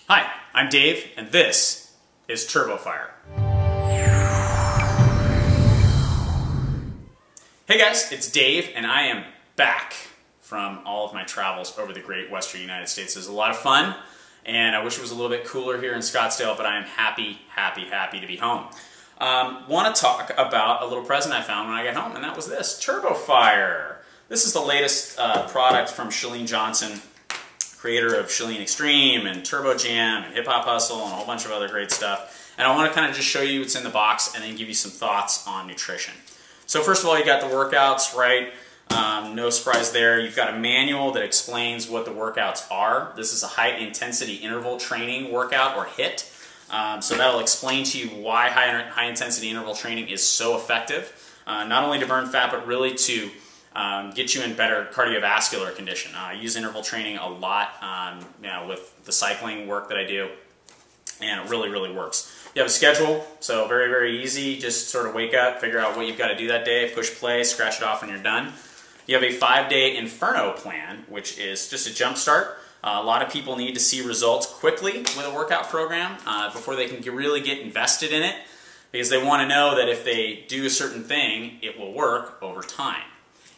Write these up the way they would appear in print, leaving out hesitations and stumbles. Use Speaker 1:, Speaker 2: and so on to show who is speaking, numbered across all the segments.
Speaker 1: Hi, I'm Dave, and this is Turbo Fire. Hey guys, it's Dave, and I am back from all of my travels over the great western United States. It was a lot of fun, and I wish it was a little bit cooler here in Scottsdale, but I am happy to be home. Want to talk about a little present I found when I got home, and that was this, Turbo Fire. This is the latest product from Chalene Johnson, creator of Chalene Extreme and Turbo Jam and Hip Hop Hustle and a whole bunch of other great stuff. And I want to kind of just show you what's in the box and then give you some thoughts on nutrition. So first of all, you got the workouts, right? No surprise there. You've got a manual that explains what the workouts are. This is a high intensity interval training workout, or HIIT. So that'll explain to you why high intensity interval training is so effective. Not only to burn fat, but really to get you in better cardiovascular condition. I use interval training a lot with the cycling work that I do, and it really works. You have a schedule, so very easy. Just sort of wake up, figure out what you've got to do that day, push play, scratch it off when you're done. You have a 5-day Inferno plan, which is just a jump start. A lot of people need to see results quickly with a workout program before they can really get invested in it, because they want to know that if they do a certain thing, it will work over time.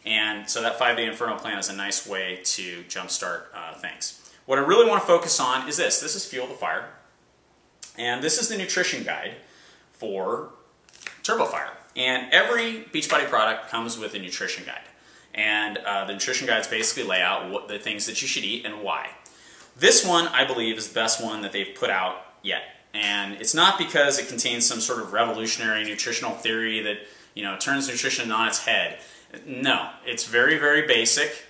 Speaker 1: And so that 5-day Inferno plan is a nice way to jumpstart things. What I really want to focus on is this. This is Fuel the Fire. And this is the nutrition guide for Turbo Fire. And every Beachbody product comes with a nutrition guide. And the nutrition guides basically lay out what the things that you should eat and why. This one, I believe, is the best one that they've put out yet. And it's not because it contains some sort of revolutionary nutritional theory that turns nutrition on its head. No, it's very basic,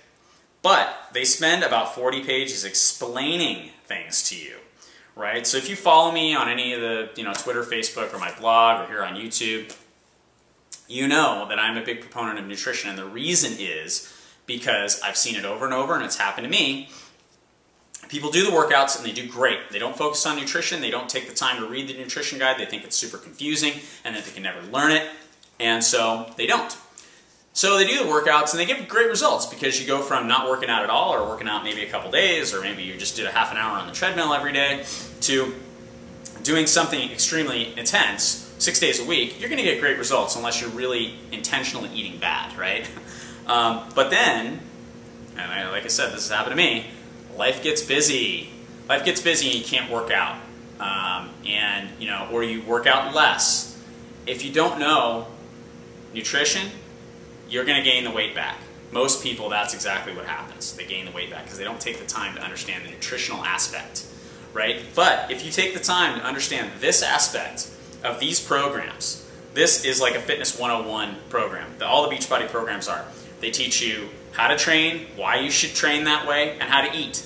Speaker 1: but they spend about 40 pages explaining things to you, right? So if you follow me on any of the Twitter, Facebook, or my blog, or here on YouTube, you know that I'm a big proponent of nutrition, and the reason is because I've seen it over and over, and it's happened to me. People do the workouts and they do great. They don't focus on nutrition, they don't take the time to read the nutrition guide, they think it's super confusing and that they can never learn it, and so they don't. So they do the workouts and they get great results, because you go from not working out at all, or working out maybe a couple days, or maybe you just did a half an hour on the treadmill every day, to doing something extremely intense 6 days a week. You're going to get great results unless you're really intentionally eating bad, right? But then, and like I said, this has happened to me, life gets busy. Life gets busy and you can't work out. Or you work out less. If you don't know nutrition, you're going to gain the weight back. Most people, that's exactly what happens. They gain the weight back because they don't take the time to understand the nutritional aspect, right? But if you take the time to understand this aspect of these programs, this is like a Fitness 101 program. All the Beachbody programs are. They teach you how to train, why you should train that way, and how to eat.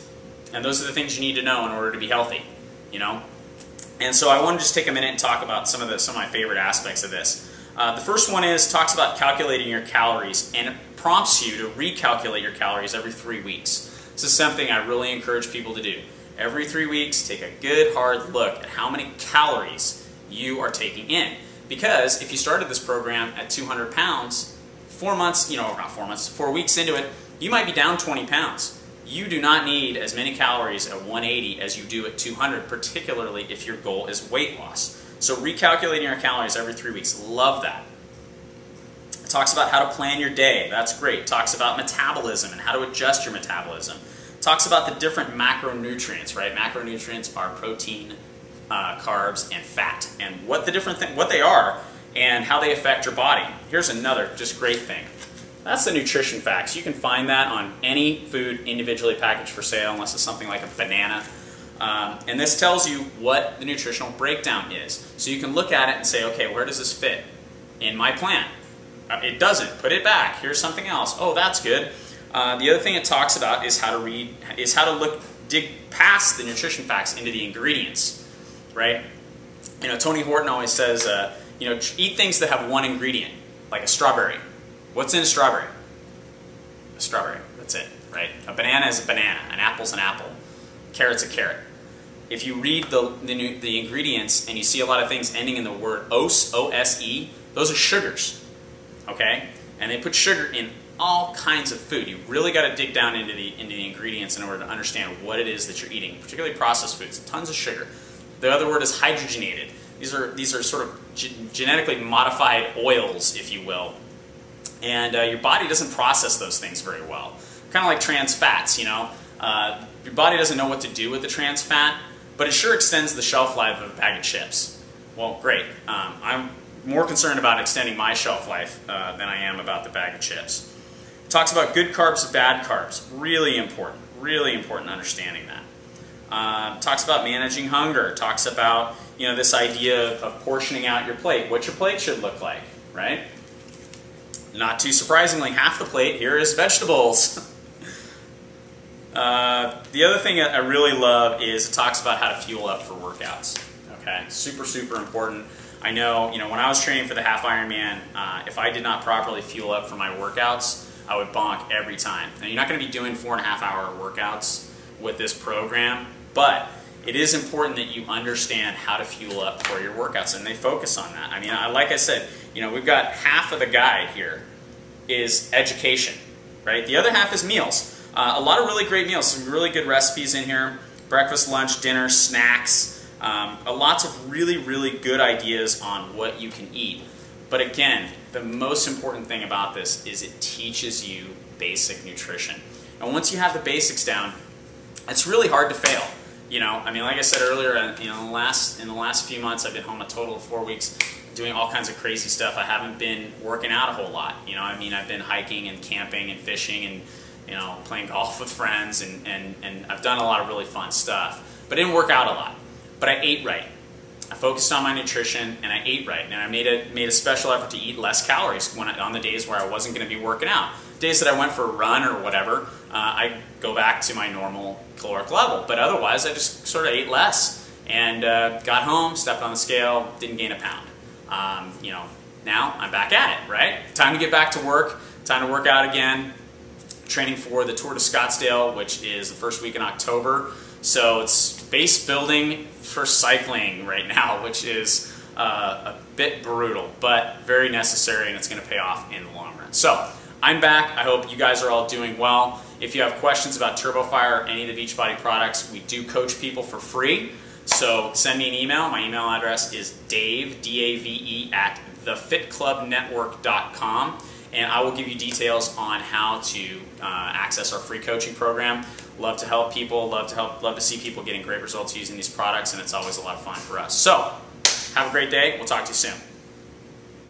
Speaker 1: And those are the things you need to know in order to be healthy, And so I want to just take a minute and talk about some of my favorite aspects of this. The first one talks about calculating your calories, and it prompts you to recalculate your calories every 3 weeks. This is something I really encourage people to do. Every 3 weeks, take a good hard look at how many calories you are taking in. Because if you started this program at 200 pounds, 4 months, not 4 months, 4 weeks into it, you might be down 20 pounds. You do not need as many calories at 180 as you do at 200, particularly if your goal is weight loss. So recalculating your calories every 3 weeks, love that. It talks about how to plan your day, that's great. It talks about metabolism and how to adjust your metabolism. It talks about the different macronutrients, right? Macronutrients are protein, carbs, and fat, and what they are and how they affect your body. Here's another just great thing. That's the nutrition facts. You can find that on any food individually packaged for sale, unless it's something like a banana. And this tells you what the nutritional breakdown is. So you can look at it and say, okay, where does this fit in my plan? It doesn't. Put it back. Here's something else. Oh, that's good. The other thing it talks about is how to dig past the nutrition facts into the ingredients, right? Tony Horton always says, eat things that have one ingredient, like a strawberry. What's in a strawberry? A strawberry. That's it, right? A banana is a banana. An apple's an apple. A carrot's a carrot. If you read the ingredients and you see a lot of things ending in the word OSE, O-S-E, those are sugars, okay? And they put sugar in all kinds of food. You really got to dig down into the ingredients in order to understand what it is that you're eating, particularly processed foods, tons of sugar. The other word is hydrogenated. These are sort of genetically modified oils, if you will, and your body doesn't process those things very well. Kind of like trans fats, you know. Your body doesn't know what to do with the trans fat, but it sure extends the shelf life of a bag of chips. Well, great. I'm more concerned about extending my shelf life than I am about the bag of chips. It talks about good carbs, bad carbs. Really important understanding that. Talks about managing hunger. Talks about, you know, this idea of portioning out your plate, what your plate should look like, right? Not too surprisingly, half the plate here is vegetables. The other thing that I really love is it talks about how to fuel up for workouts. Okay, super important. I know, you know, when I was training for the half Ironman, if I did not properly fuel up for my workouts, I would bonk every time. Now, you're not going to be doing 4.5-hour workouts with this program, but it is important that you understand how to fuel up for your workouts, and they focus on that. I mean, like I said, you know, we've got half of the guide here is education, right? The other half is meals. A lot of really great meals, some really good recipes in here. Breakfast, lunch, dinner, snacks. Lots of really good ideas on what you can eat. But again, the most important thing about this is it teaches you basic nutrition. And once you have the basics down, it's really hard to fail. You know, I mean, like I said earlier, you know, in the last few months, I've been home a total of 4 weeks, doing all kinds of crazy stuff. I haven't been working out a whole lot. You know, I mean, I've been hiking and camping and fishing and, you know, playing golf with friends, and I've done a lot of really fun stuff. But I didn't work out a lot. But I ate right. I focused on my nutrition, and I ate right. And I made a special effort to eat less calories on the days where I wasn't going to be working out. Days that I went for a run or whatever, I go back to my normal caloric level. But otherwise, I just sort of ate less. And got home, stepped on the scale, didn't gain a pound. You know, now I'm back at it, right? Time to get back to work, time to work out again. Training for the Tour de Scottsdale, which is the first week in October. So it's base building for cycling right now, which is a bit brutal, but very necessary, and it's going to pay off in the long run. So I'm back. I hope you guys are all doing well. If you have questions about TurboFire or any of the Beachbody products, we do coach people for free. So send me an email. My email address is Dave, D-A-V-E, at thefitclubnetwork.com. And I will give you details on how to access our free coaching program. Love to help people, love to see people getting great results using these products, and it's always a lot of fun for us. So, have a great day. We'll talk to you soon.